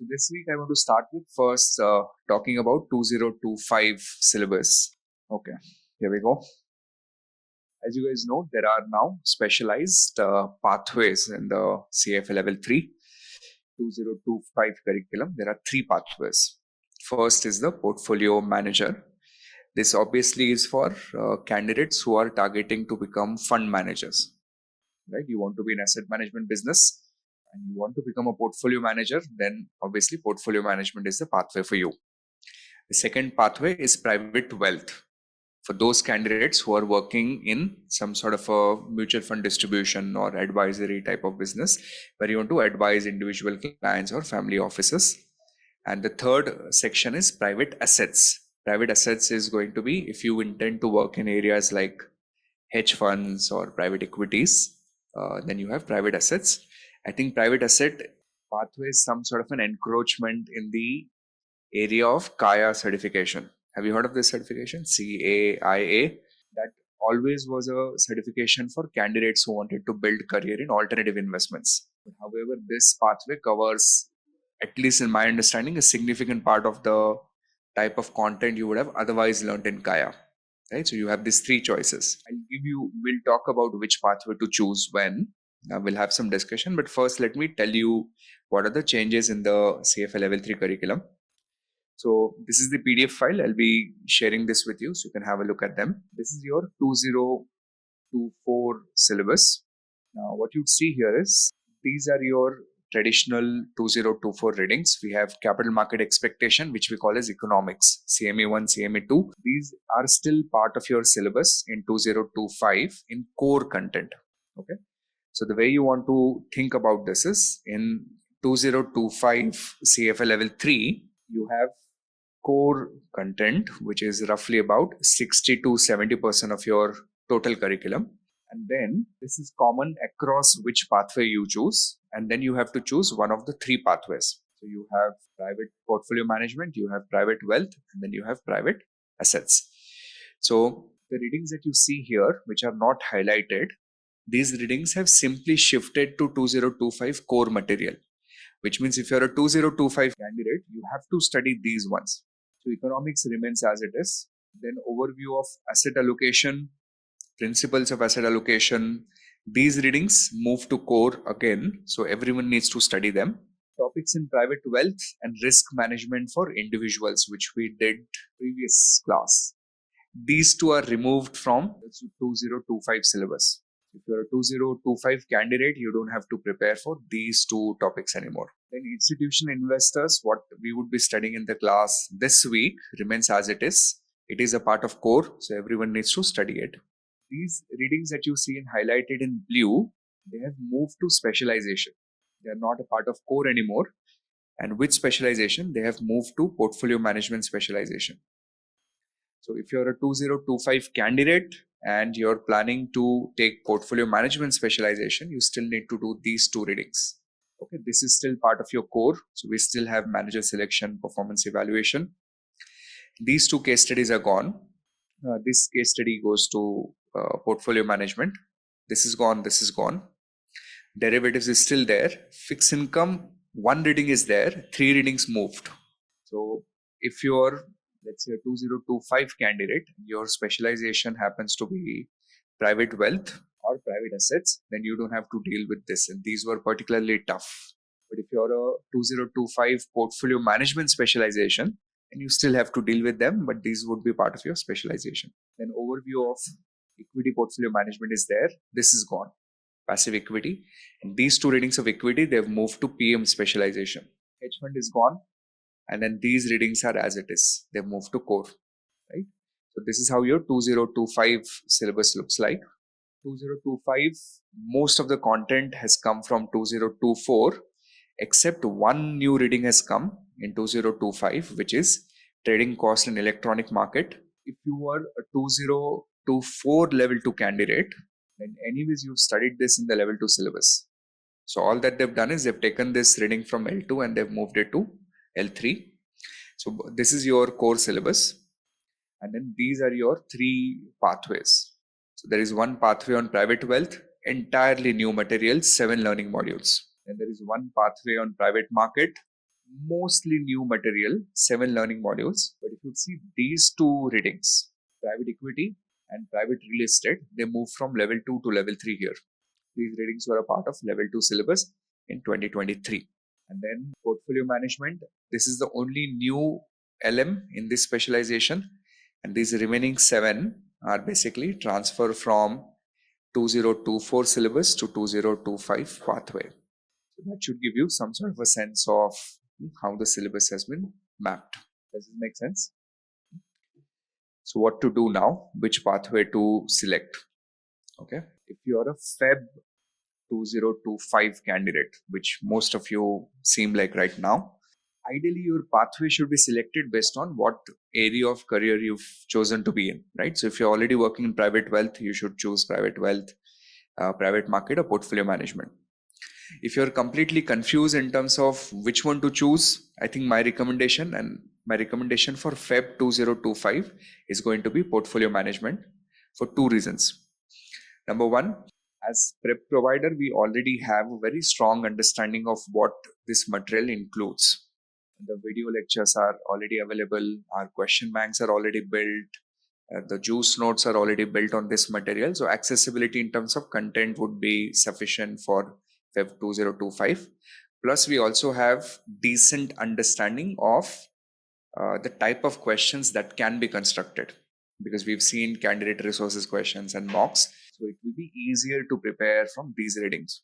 So this week I want to start with first talking about 2025 syllabus. Okay, here we go. As you guys know, there are now specialized pathways in the CFA Level 3 2025 curriculum. There are three pathways. First is the portfolio manager. This obviously is for candidates who are targeting to become fund managers, right? You want to be in asset management business and you want to become a portfolio manager, then obviously portfolio management is the pathway for you. The second pathway is private wealth for those candidates who are working in some sort of a mutual fund distribution or advisory type of business where you want to advise individual clients or family offices. And the third section is private assets. Private assets is going to be if you intend to work in areas like hedge funds or private equities, then you have private assets. I think private asset pathway is some sort of an encroachment in the area of CAIA certification. Have you heard of this certification? CAIA. That always was a certification for candidates who wanted to build career in alternative investments. However, this pathway covers, at least in my understanding, a significant part of the type of content you would have otherwise learned in CAIA. Right? So you have these three choices. We'll talk about which pathway to choose when. We'll have some discussion, but first let me tell you what are the changes in the CFA Level 3 curriculum. So this is the PDF file. I'll be sharing this with you so you can have a look at them. This is your 2024 syllabus. Now what you see here is these are your traditional 2024 readings. We have capital market expectation, which we call as economics, CMA1, CMA2. These are still part of your syllabus in 2025 in core content. Okay. So the way you want to think about this is in 2025 CFA level 3, you have core content, which is roughly about 60 to 70% of your total curriculum. And then this is common across which pathway you choose. And then you have to choose one of the three pathways. So you have private portfolio management, you have private wealth, and then you have private assets. So the readings that you see here, which are not highlighted, these readings have simply shifted to 2025 core material, which means if you're a 2025 candidate, you have to study these ones. So economics remains as it is. Then overview of asset allocation, principles of asset allocation. These readings move to core again. So everyone needs to study them. Topics in private wealth and risk management for individuals, which we did previous class. These two are removed from the 2025 syllabus. If you're a 2025 candidate, you don't have to prepare for these two topics anymore. Then institutional investors, what we would be studying in the class this week remains as it is. It is a part of core, so everyone needs to study it. These readings that you see in highlighted in blue, they have moved to specialization. They are not a part of core anymore. And with specialization, they have moved to portfolio management specialization. So if you're a 2025 candidate and you're planning to take portfolio management specialization, you still need to do these two readings. Okay, this is still part of your core. So we still have manager selection, performance evaluation. These two case studies are gone. This case study goes to portfolio management. This is gone, this is gone. Derivatives is still there. Fixed income, one reading is there, three readings moved. So if you're, let's say, a 2025 candidate, your specialization happens to be private wealth or private assets, then you don't have to deal with this. And these were particularly tough. But if you're a 2025 portfolio management specialization, and you still have to deal with them, but these would be part of your specialization. Then overview of equity portfolio management is there. This is gone. Passive equity. And these two readings of equity, they've moved to PM specialization. Hedge fund is gone. And then these readings are as it is. They've moved to core, right? So this is how your 2025 syllabus looks like. 2025, most of the content has come from 2024, except one new reading has come in 2025, which is trading cost in electronic market. If you were a 2024 level 2 candidate, then anyways you've studied this in the level 2 syllabus. So all that they've done is they've taken this reading from L2 and they've moved it to L3. So this is your core syllabus. And then these are your three pathways. So there is one pathway on private wealth, entirely new materials, 7 learning modules. And there is one pathway on private market. mostly new material, 7 learning modules. But if you see these two readings, private equity and private real estate, they moved from level 2 to level 3 here. These readings were a part of level 2 syllabus in 2023. And then portfolio management, this is the only new LM in this specialization. And these remaining 7 are basically transfer from 2024 syllabus to 2025 pathway. So that should give you some sort of a sense of how the syllabus has been mapped. Does this make sense? So what to do now? Which pathway to select? Okay. If you are a Feb 2025 candidate, which most of you seem like right now, ideally your pathway should be selected based on what area of career you've chosen to be in, right? So if you're already working in private wealth, you should choose private wealth, private market, or portfolio management. If you're completely confused in terms of which one to choose, I think my recommendation for Feb 2025 is going to be portfolio management for 2 reasons. Number one, as prep provider, we already have a very strong understanding of what this material includes. The video lectures are already available, our question banks are already built, the juice notes are already built on this material. So accessibility in terms of content would be sufficient for Feb 2025. Plus, we also have decent understanding of the type of questions that can be constructed, because we've seen candidate resources questions and mocks. So it will be easier to prepare from these readings.